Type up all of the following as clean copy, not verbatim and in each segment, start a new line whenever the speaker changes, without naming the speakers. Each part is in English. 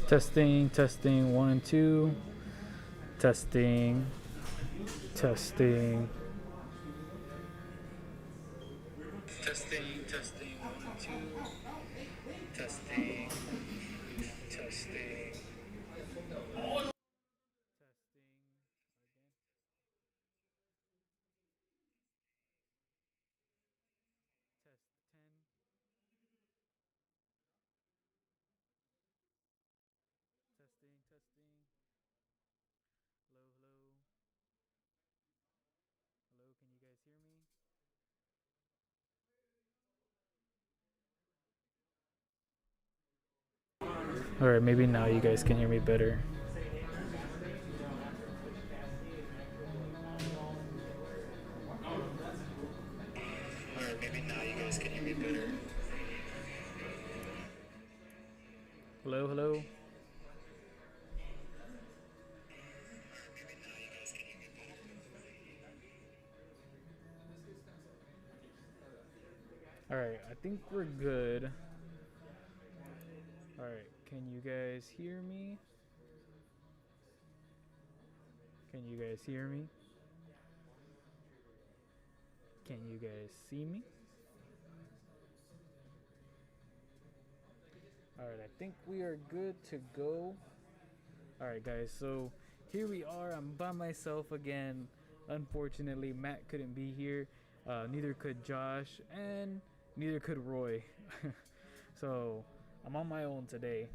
Testing, testing, 1 and 2. Testing, testing. Testing, testing, 1 and 2. Testing, testing. Testing, testing. Hello, hello. Hello, can you guys hear me? Alright, maybe now you guys can hear me better. Alright, maybe now you guys can hear me better. Hello, hello. Alright, I think we're good. Alright, can you guys hear me? Can you guys hear me? Can you guys see me? Alright, I think we are good to go. Alright, guys, so here we are. I'm by myself again. Unfortunately, Matt couldn't be here. Neither could Josh, and neither could Roy. So I'm on my own today.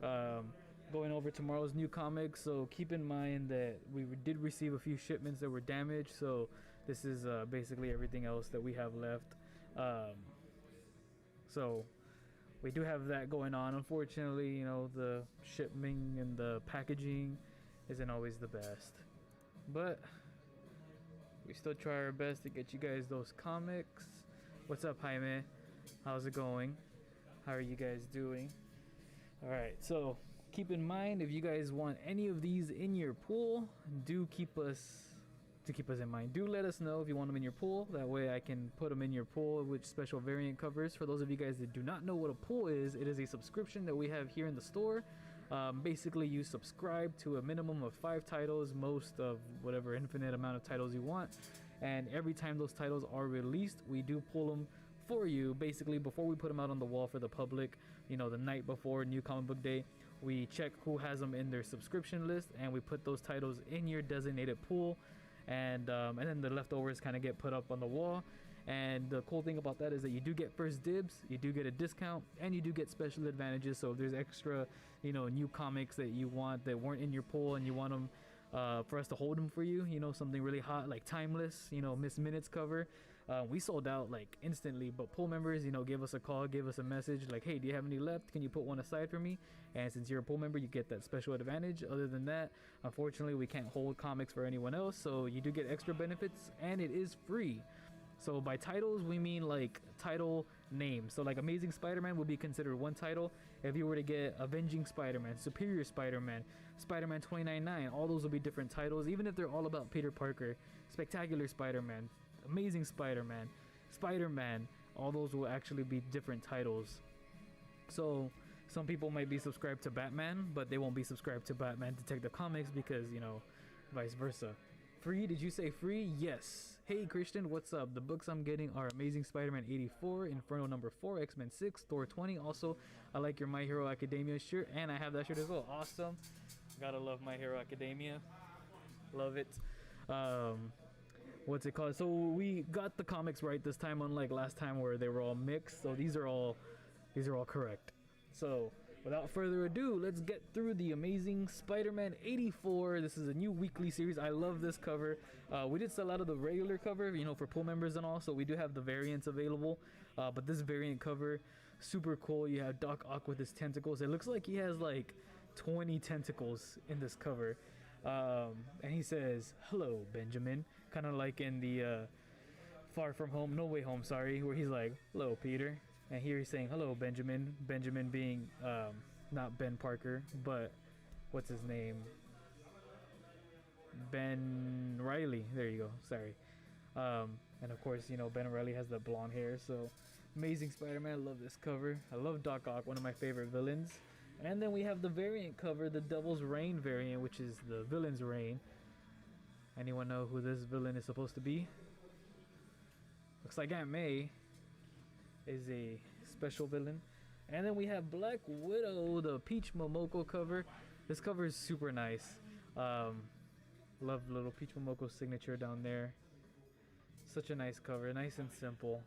Um, Going over tomorrow's new comics, so keep in mind that we did receive a few shipments that were damaged, so this is basically everything else that we have left. Um, so we do have that going on. Unfortunately, you know, the shipping and the packaging isn't always the best, but we still try our best to get you guys those comics. What's up, Jaime? How's it going? How are you guys doing? All right, so keep in mind, if you guys want any of these in your pool, do keep us in mind. Do let us know if you want them in your pool. That way I can put them in your pool with special variant covers. For those of you guys that do not know what a pool is, it is a subscription that we have here in the store. Basically, you subscribe to a minimum of 5 titles, most of whatever infinite amount of titles you want, and every time those titles are released, we do pull them for you. Basically, before we put them out on the wall for the public, you know, the night before New Comic Book Day, we check who has them in their subscription list, and we put those titles in your designated pool, and then the leftovers kind of get put up on the wall. And the cool thing about that is that you do get first dibs, you do get a discount, and you do get special advantages. So if there's extra, you know, new comics that you want that weren't in your pool and you want them for us to hold them for you, you know, something really hot like Timeless, you know, Miss Minutes cover. We sold out like instantly, but pool members, you know, give us a call, give us a message like, hey, do you have any left? Can you put one aside for me? And since you're a pool member, you get that special advantage. Other than that, unfortunately, we can't hold comics for anyone else, so you do get extra benefits, and it is free. So by titles, we mean like title names. So like Amazing Spider-Man would be considered one title. If you were to get Avenging Spider-Man, Superior Spider-Man, Spider-Man 2099, all those will be different titles, even if they're all about Peter Parker. Spectacular Spider-Man, Amazing Spider-Man, Spider-Man, all those will actually be different titles. So some people might be subscribed to Batman, but they won't be subscribed to Batman Detective Comics because, you know, vice versa. Free? Did you say free? Yes. Hey Christian, what's up? The books I'm getting are Amazing Spider-Man 84, Inferno number 4, X-Men 6, Thor 20. Also, I like your My Hero Academia shirt, and I have that shirt as well. Awesome. Gotta love My Hero Academia. Love it. Um, what's it called? So we got the comics right this time, unlike last time where they were all mixed. So these are all correct. So without further ado, let's get through the Amazing Spider-Man 84. This is a new weekly series. I love this cover. We did sell out of the regular cover, you know, for pool members and all, so we do have the variants available. But this variant cover, super cool. You have Doc Ock with his tentacles. It looks like he has like 20 tentacles in this cover. And he says, "Hello, Benjamin," kind of like in the Far From Home, No Way Home, sorry, where he's like, "Hello, Peter." And here he's saying, "Hello, Benjamin." Benjamin being not Ben Parker, but what's his name? Ben Riley. There you go. Sorry. And of course, you know, Ben Riley has the blonde hair. So Amazing Spider-Man. I love this cover. I love Doc Ock, one of my favorite villains. And then we have the variant cover, the Devil's Reign variant, which is the villain's reign. Anyone know who this villain is supposed to be? Looks like Aunt May is a special villain. And then we have Black Widow, the Peach Momoko cover. This cover is super nice. Love little Peach Momoko signature down there. Such a nice cover, nice and simple.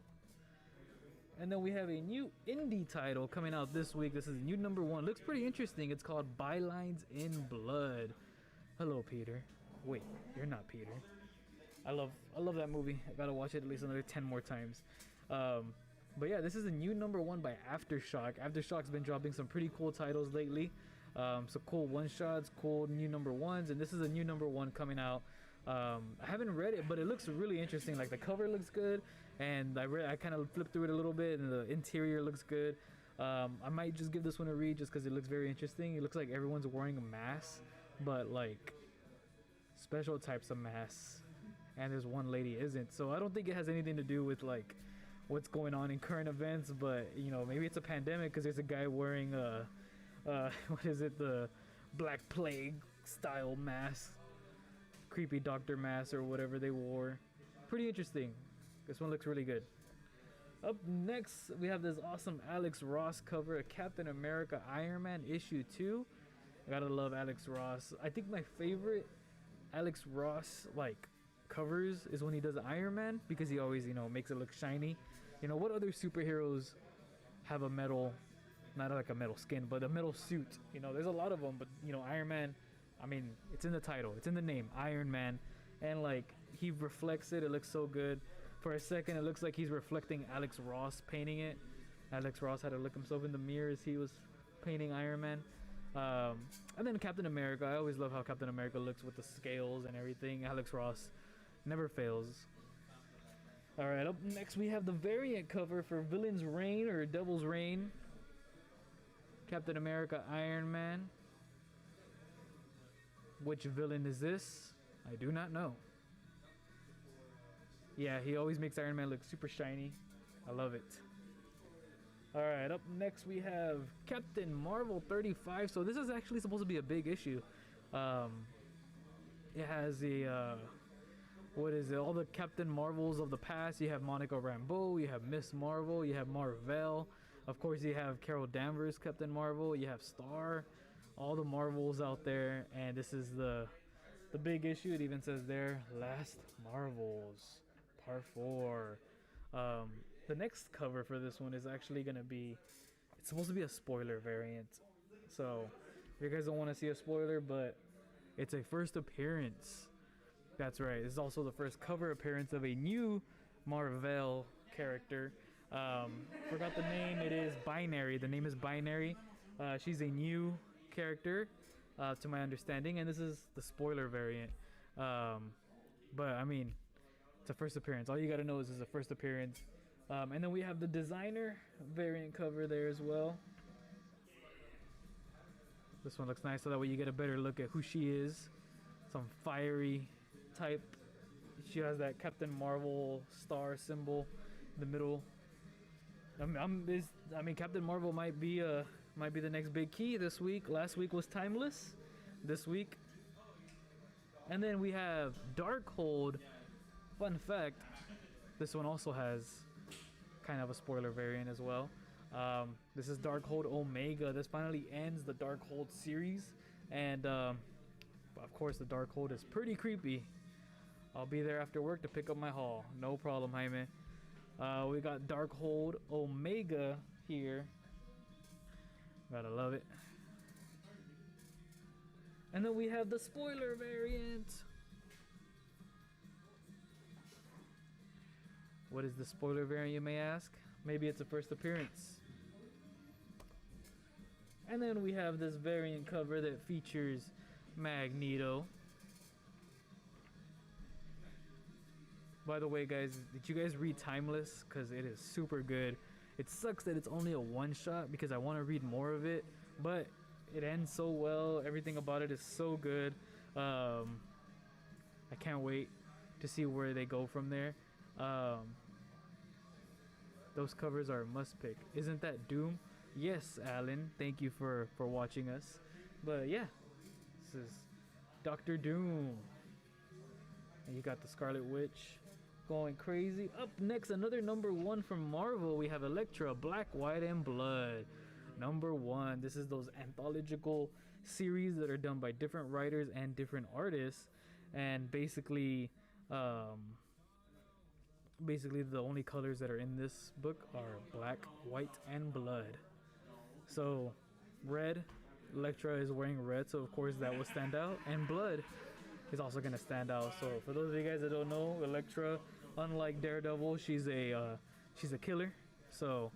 And then we have a new indie title coming out this week. This is new #1. Looks pretty interesting. It's called Bylines in Blood. Hello, Peter. Wait, you're not Peter. I love that movie. I gotta watch it at least another 10 more times. But yeah, this is a new #1 by Aftershock. Aftershock's been dropping some pretty cool titles lately. So cool one-shots, cool new #1s, and this is a new #1 coming out. I haven't read it, but it looks really interesting. Like the cover looks good, and I kind of flipped through it a little bit, and the interior looks good. I might just give this one a read just because it looks very interesting. It looks like everyone's wearing a mask, but like special types of masks, and there's one lady isn't. So I don't think it has anything to do with like what's going on in current events, but you know, maybe it's a pandemic because there's a guy wearing what is it, the Black Plague style mask, creepy doctor mask or whatever they wore. Pretty interesting. This one looks really good. Up next, we have this awesome Alex Ross cover, a Captain America Iron Man issue 2. I gotta love Alex Ross. I think my favorite Alex Ross like covers is when he does Iron Man, because he always, you know, makes it look shiny. You know, what other superheroes have a metal, not like a metal skin, but a metal suit? You know, there's a lot of them, but you know, Iron Man, I mean, it's in the title, it's in the name, Iron Man, and like he reflects it. It looks so good. For a second, it looks like he's reflecting Alex Ross painting it. Alex Ross had to look himself in the mirror as he was painting Iron Man. And then Captain America. I always love how Captain America looks with the scales and everything. Alex Ross never fails. All right, up next we have the variant cover for Villain's Reign or Devil's Reign. Captain America, Iron Man. Which villain is this? I do not know. Yeah, he always makes Iron Man look super shiny. I love it. Alright, up next we have Captain Marvel 35. So this is actually supposed to be a big issue. It has a, what is it? All the Captain Marvels of the past. You have Monica Rambeau, you have Miss Marvel, you have Marvel. Of course, you have Carol Danvers, Captain Marvel. You have Star. All the Marvels out there. And this is the big issue. It even says there, Last Marvels. Part 4. The next cover for this one is actually gonna be, it's supposed to be a spoiler variant, so you guys don't want to see a spoiler, but it's a first appearance. That's right, this is also the first cover appearance of a new Marvel character. Forgot the name. It is Binary. The name is Binary. She's a new character, to my understanding, and this is the spoiler variant. But I mean, it's a first appearance. All you gotta know is it's a first appearance. And then we have the designer variant cover there as well. This one looks nice, so that way you get a better look at who she is. Some fiery type. She has that Captain Marvel star symbol in the middle. I mean, Captain Marvel might be the next big key this week. Last week was Timeless. This week. And then we have Darkhold. Fun fact, this one also has kind of a spoiler variant as well. This is Darkhold Omega. This finally ends the Darkhold series, and of course the Darkhold is pretty creepy. I'll be there after work to pick up my haul. No problem, Jaime. We got Darkhold Omega here. Gotta love it. And then we have the spoiler variant. What is the spoiler variant, you may ask? Maybe it's a first appearance. And then we have this variant cover that features Magneto. By the way, guys, did you guys read Timeless? Because it is super good. It sucks that it's only a one-shot because I want to read more of it, but it ends so well. Everything about it is so good. I can't wait to see where they go from there. Those covers are a must pick. Isn't that Doom? Yes, Alan. Thank you for watching us. But yeah, this is Doctor Doom. And you got the Scarlet Witch going crazy. Up next, another number one from Marvel. We have Elektra, Black, White, and Blood. Number one. This is those anthological series that are done by different writers and different artists. And basically, the only colors that are in this book are black, white, and blood. So, red, Elektra is wearing red, so of course that will stand out. And blood is also gonna stand out. So, for those of you guys that don't know, Elektra, unlike Daredevil, she's a killer. So,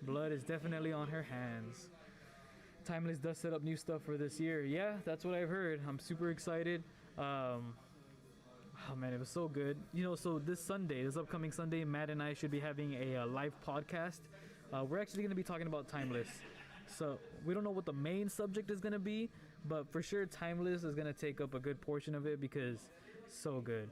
blood is definitely on her hands. Timeless does set up new stuff for this year. Yeah, that's what I've heard. I'm super excited. Oh man, it was so good. So this upcoming Sunday, Matt and I should be having a live podcast. We're actually going to be talking about Timeless. So we don't know what the main subject is going to be, but for sure Timeless is going to take up a good portion of it because it's so good.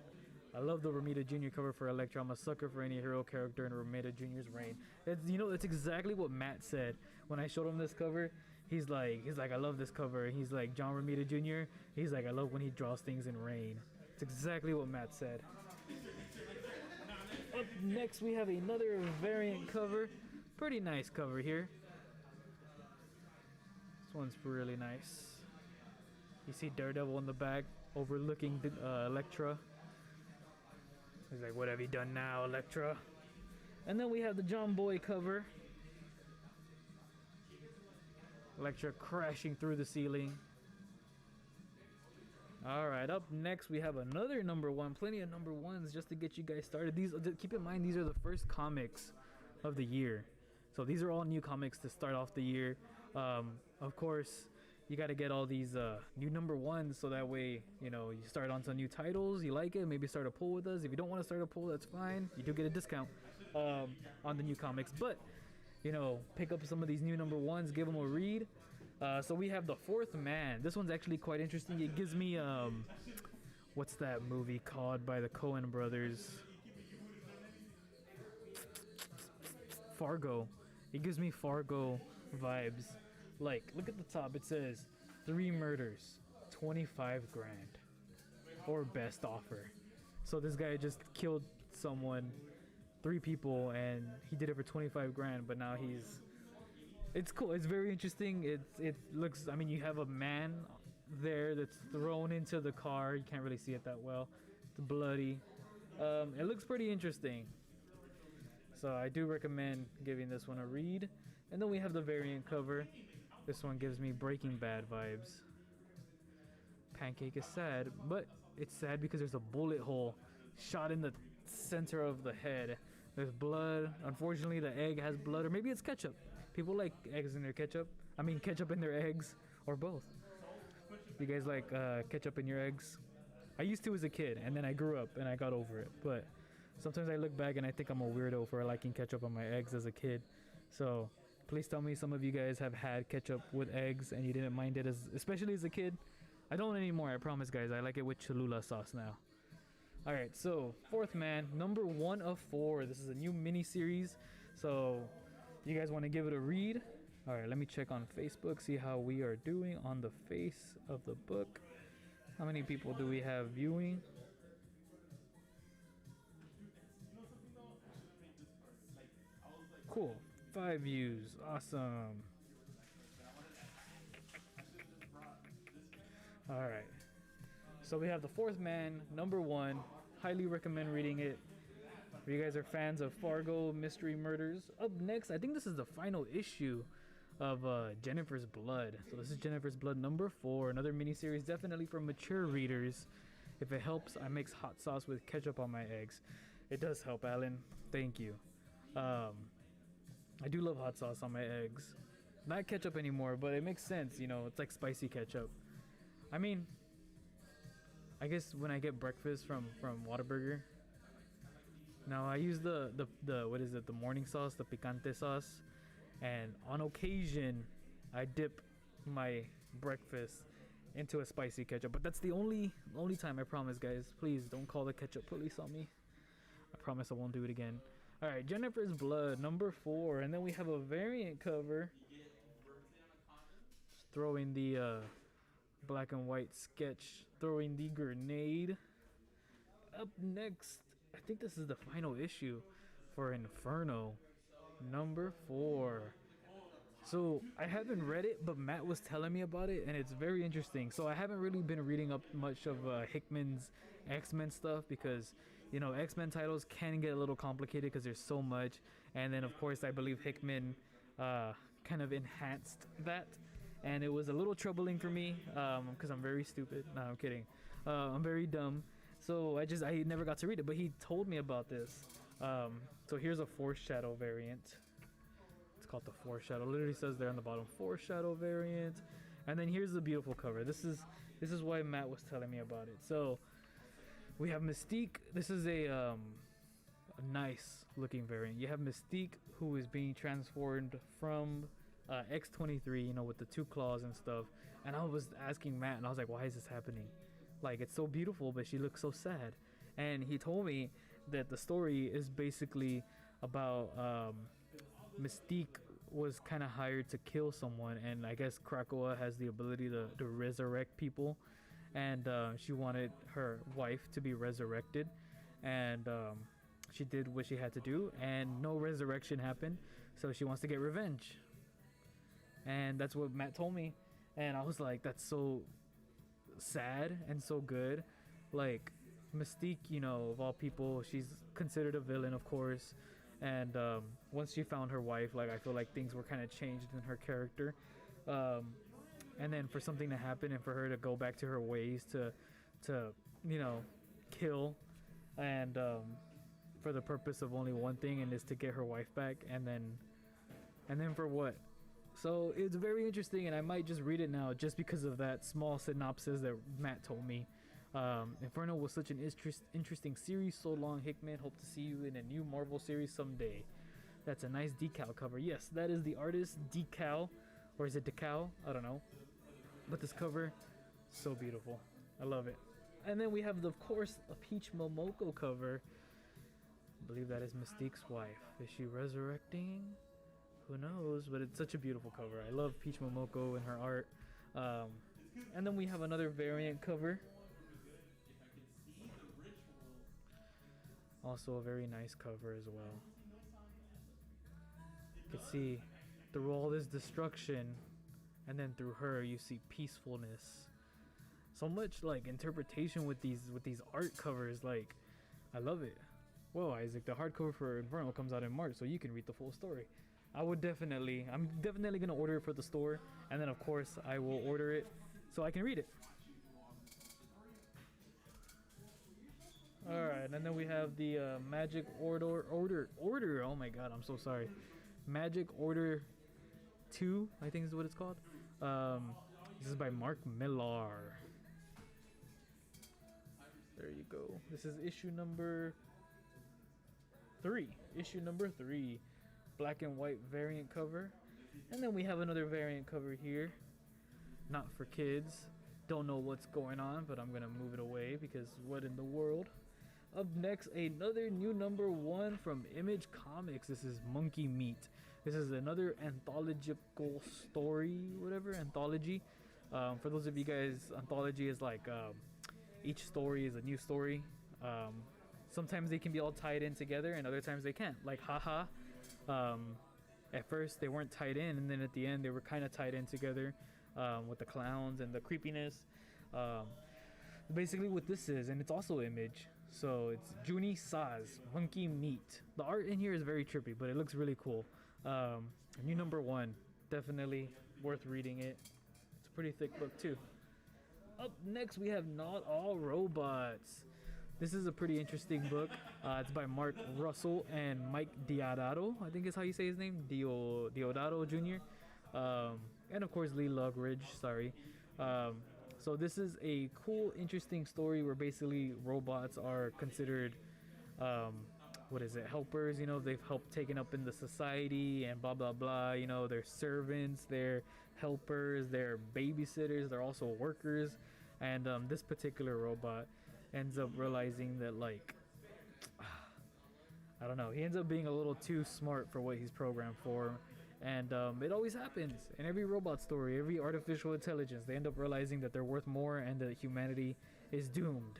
I love the Romita Jr. cover for Elektra. I'm a sucker for any hero character in Romita Jr.'s reign. It's exactly what Matt said when I showed him this cover. He's like, I love this cover. He's like, John Romita Jr. He's like, I love when he draws things in rain. It's exactly what Matt said. Up next, we have another variant cover. Pretty nice cover here. This one's really nice. You see Daredevil in the back overlooking Elektra. He's like, what have you done now, Elektra? And then we have the John Boy cover. Elektra crashing through the ceiling. Alright, up next we have another number one. Plenty of number ones just to get you guys started. Keep in mind, these are the first comics of the year. So these are all new comics to start off the year. Of course, you got to get all these new number ones so that way, you start on some new titles. You like it, maybe start a poll with us. If you don't want to start a poll, that's fine. You do get a discount on the new comics. But, pick up some of these new number ones, give them a read. So we have The Fourth Man. This one's actually quite interesting. It gives me, what's that movie called by the Coen brothers? Fargo. It gives me Fargo vibes. Like, look at the top. It says 3 murders, 25 grand, or best offer. So this guy just killed someone, 3 people, and he did it for 25 grand. But now it's cool. It's very interesting. It looks. I mean, you have a man there that's thrown into the car. You can't really see it that well. It's bloody. It looks pretty interesting. So I do recommend giving this one a read. And then we have the variant cover. This one gives me Breaking Bad vibes. Pancake is sad, but it's sad because there's a bullet hole shot in the center of the head. There's blood. Unfortunately, the egg has blood, or maybe it's ketchup. People like eggs in their ketchup. I mean, ketchup in their eggs, or both. You guys like ketchup in your eggs? I used to as a kid, and then I grew up and I got over it. But sometimes I look back and I think I'm a weirdo for liking ketchup on my eggs as a kid. So please tell me some of you guys have had ketchup with eggs and you didn't mind it, especially as a kid. I don't anymore, I promise, guys. I like it with Cholula sauce now. Alright, so Fourth Man, number 1 of 4. This is a new mini-series, so you guys want to give it a read? Alright, let me check on Facebook, see how we are doing on the face of the book. How many people do we have viewing? Cool. 5 views. Awesome. Alright. So we have The Fourth Man, number 1. Highly recommend reading it. If you guys are fans of Fargo Mystery Murders. Up next, I think this is the final issue of Jennifer's Blood. So this is Jennifer's Blood number 4. Another miniseries, definitely for mature readers. If it helps, I mix hot sauce with ketchup on my eggs. It does help, Alan. Thank you. I do love hot sauce on my eggs. Not ketchup anymore, but it makes sense, it's like spicy ketchup. I mean, I guess when I get breakfast from Whataburger. Now I use the what is it, the morning sauce, the picante sauce, and on occasion I dip my breakfast into a spicy ketchup, but that's the only time, I promise, guys. Please don't call the ketchup police on me. I promise I won't do it again. Alright, Jennifer's Blood, number 4. And then we have a variant cover. throwing the black and white sketch, throwing the grenade. Up next, I think this is the final issue for Inferno, number 4. So I haven't read it, but Matt was telling me about it, and it's very interesting. So I haven't really been reading up much of Hickman's X-Men stuff because, you know, X-Men titles can get a little complicated because there's so much. And then, of course, I believe Hickman kind of enhanced that. And it was a little troubling for me because I'm very stupid. No, I'm kidding. I'm very dumb. So I never got to read it, but he told me about this. So here's a Foreshadow variant. It's called the Foreshadow. Literally says there on the bottom, Foreshadow variant. And then here's the beautiful cover. This is why Matt was telling me about it. So we have Mystique. This is a nice looking variant. You have Mystique, who is being transformed from X-23, you know, with the 2 claws and stuff. And I was asking Matt, and I was like, why is this happening? Like, it's so beautiful, but she looks so sad. And he told me that the story is basically about Mystique was kind of hired to kill someone, and I guess Krakoa has the ability to resurrect people, and she wanted her wife to be resurrected, and she did what she had to do, and no resurrection happened, so she wants to get revenge. And that's what Matt told me, and I was like, that's so sad and so good. Like, Mystique, you know, of all people, she's considered a villain, of course, and once she found her wife, like, I feel like things were kind of changed in her character, and then for something to happen and for her to go back to her ways to you know, kill, and for the purpose of only one thing, and is to get her wife back, and then for what? So it's very interesting, and I might just read it now just because of that small synopsis that Matt told me. Inferno was such an interesting series so long, Hickman. Hope to see you in a new Marvel series someday. That's a nice decal cover. Yes, that is the artist decal, or is it decal? I don't know. But this cover, so beautiful. I love it. And then we have, of course, a Peach Momoko cover. I believe that is Mystique's wife. Is she resurrecting? Who knows? But it's such a beautiful cover. I love Peach Momoko and her art. And then we have another variant cover. Also a very nice cover as well. You can see through all this destruction, and then through her you see peacefulness. So much like interpretation with these art covers. Like, I love it. Whoa, Isaac, the hardcover for Inferno comes out in March, so you can read the full story. I'm definitely gonna order it for the store, and then of course I will order it so I can read it. All right, and then we have the Magic Order. Oh my God, I'm so sorry. Magic Order 2, I think is what it's called. This is by Mark Millar. There you go. This is issue number 3. Issue number 3. Black and white variant cover. And then we have another variant cover here. Not for kids. Don't know what's going on, but I'm going to move it away because what in the world? Up next, another new number 1 from Image Comics. This is Monkey Meat. This is another anthological story, whatever, anthology. For those of you guys, anthology is like each story is a new story. Sometimes they can be all tied in together, and other times they can't. Like Haha. At first they weren't tied in, and then at the end they were kind of tied in together with the clowns and the creepiness. Basically what this is, and it's also Image. So it's Juni Saz, Monkey Meat. The art in here is very trippy, but it looks really cool. New number 1, definitely worth reading it. It's a pretty thick book too. Up next we have Not All Robots. This is a pretty interesting book. It's by Mark Russell and Mike Deodato, I think is how you say his name, Deodato Jr. And of course Lee Lugridge, sorry. So this is a cool, interesting story where basically robots are considered, helpers, you know, they've helped taken up in the society and blah, blah, blah, you know, they're servants, they're helpers, they're babysitters, they're also workers. And this particular robot ends up realizing that, like, I don't know, he ends up being a little too smart for what he's programmed for. And it always happens in every robot story, every artificial intelligence. They end up realizing that they're worth more and that humanity is doomed.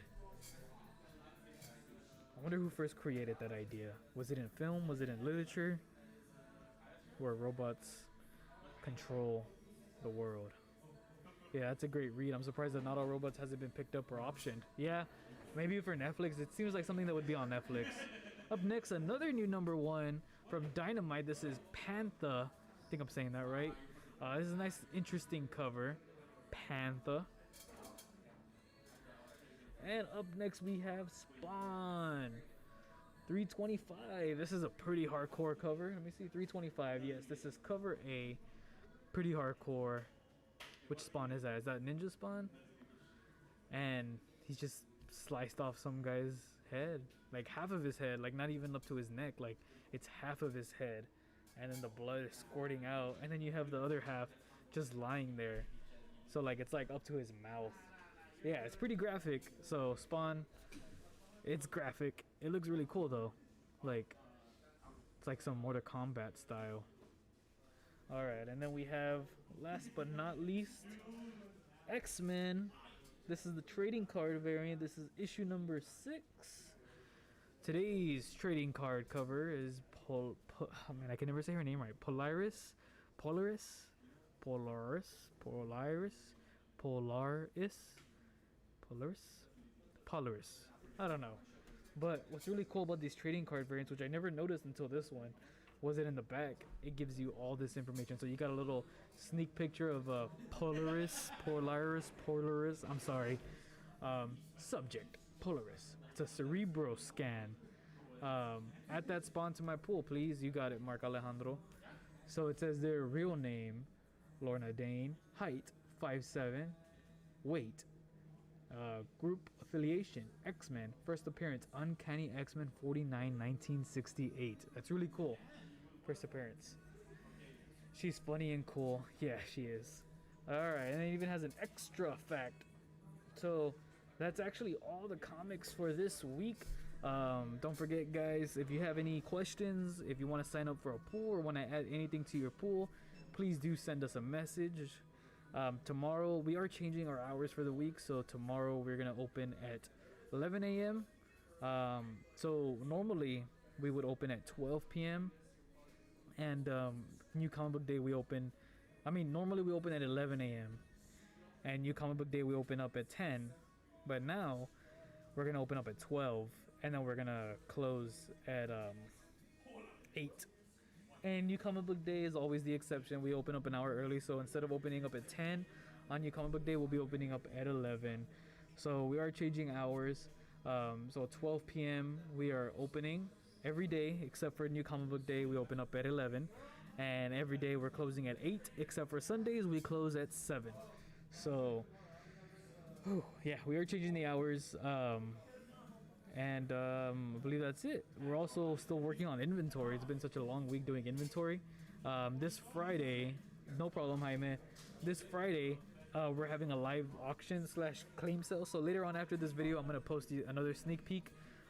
I wonder who first created that idea. Was it in film? Was it in literature? Where robots control the world. Yeah, that's a great read. I'm surprised that Not All Robots hasn't been picked up or optioned. Yeah, maybe for Netflix. It seems like something that would be on Netflix. Up next, another new #1 from Dynamite. This is Panther. I think I'm saying that right. This is a nice, interesting cover. Panther. And up next, we have Spawn. 325. This is a pretty hardcore cover. Let me see. 325. Yes, this is cover A. Pretty hardcore. Which Spawn is that? Is that Ninja Spawn? And he's just sliced off some guy's head. Like half of his head. Like not even up to his neck. Like it's half of his head. And then the blood is squirting out. And then you have the other half just lying there. So like it's like up to his mouth. Yeah, it's pretty graphic. So Spawn, it's graphic. It looks really cool though. Like it's like some Mortal Kombat style. Alright, and then we have, last but not least, X-Men. This is the trading card variant. This is issue number 6. Today's trading card cover is oh man, I can never say her name right. Polaris. I don't know. But what's really cool about these trading card variants, which I never noticed until this one, was it in the back, it gives you all this information. So you got a little sneak picture of Polaris. I'm sorry. Subject, Polaris. It's a cerebro scan. Add that Spawn to my pool, please. You got it, Mark Alejandro. So it says their real name, Lorna Dane. Height, 5'7". Weight. Group affiliation, X-Men. First appearance, Uncanny X-Men 49, 1968. That's really cool. First appearance. She's funny and cool. Yeah, she is. Alright, and it even has an extra fact. So that's actually all the comics for this week. Don't forget, guys, if you have any questions, if you want to sign up for a pool or want to add anything to your pool, please do send us a message. Tomorrow we are changing our hours for the week, so tomorrow we're gonna open at 11 a.m. So normally we would open at 12 p.m. and New Comic Book Day normally we open at 11 a.m. and New Comic Book Day we open up at 10, but now we're gonna open up at 12 and then we're gonna close at 8. And New Comic Book Day is always the exception. We open up an hour early, so instead of opening up at 10 on New Comic Book Day, we'll be opening up at 11. So we are changing hours. So 12 p.m. we are opening every day except for New Comic Book Day. We open up at 11, and every day we're closing at 8 except for Sundays we close at 7. So yeah, we are changing the hours. And I believe that's it. We're also still working on inventory. It's been such a long week doing inventory. This Friday, no problem, Jaime. This Friday, we're having a live auction / claim sale. So later on after this video, I'm going to post you another sneak peek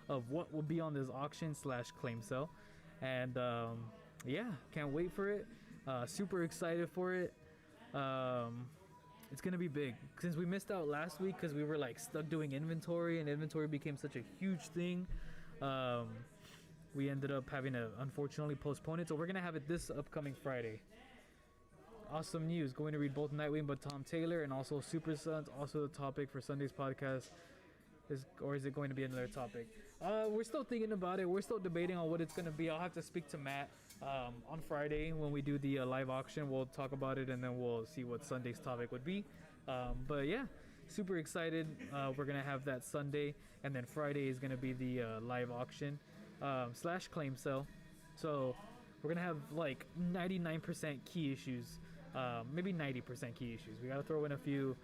of what will be on this auction / claim sale. And yeah, can't wait for it. Super excited for it. It's gonna be big since we missed out last week because we were like stuck doing inventory, and inventory became such a huge thing. We ended up having to unfortunately postpone it, so we're gonna have it this upcoming Friday. Awesome news. Going to read both Nightwing but Tom Taylor and also Super Sons. Also the topic for Sunday's podcast is it going to be another topic? We're still thinking about it. We're still debating on what it's gonna be. I'll have to speak to Matt on Friday when we do the live auction. We'll talk about it and then we'll see what Sunday's topic would be. But yeah, super excited. We're gonna have that Sunday, and then Friday is gonna be the live auction / claim sale. So we're gonna have like 99% key issues, maybe 90% key issues. We gotta throw in a few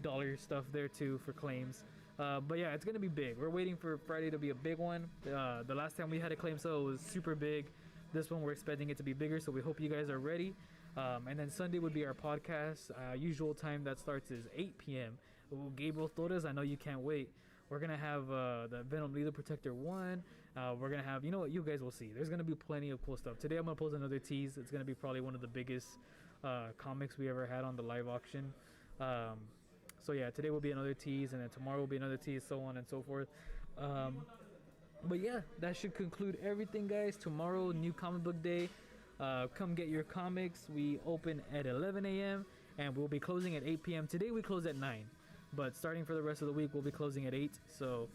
dollar stuff there too for claims. But yeah, it's gonna be big. We're waiting for Friday to be a big one. The last time we had a claim sale was super big. This one we're expecting it to be bigger, so we hope you guys are ready. And then Sunday would be our podcast. Usual time that starts is 8 p.m. Gabriel Torres, I know you can't wait. We're gonna have the Venom Lethal Protector 1. We're gonna have, you know what, you guys will see. There's gonna be plenty of cool stuff. Today I'm gonna post another tease. It's gonna be probably one of the biggest comics we ever had on the live auction. So yeah, today will be another tease, and then tomorrow will be another tease, so on and so forth. But yeah, that should conclude everything, guys. Tomorrow, new comic book day. Come get your comics. We open at 11 a.m. and we'll be closing at 8 p.m. Today we close at 9, but starting for the rest of the week we'll be closing at 8. So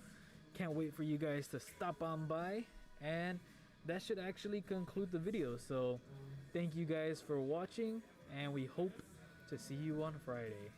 can't wait for you guys to stop on by, and that should actually conclude the video. So thank you guys for watching, and we hope to see you on Friday.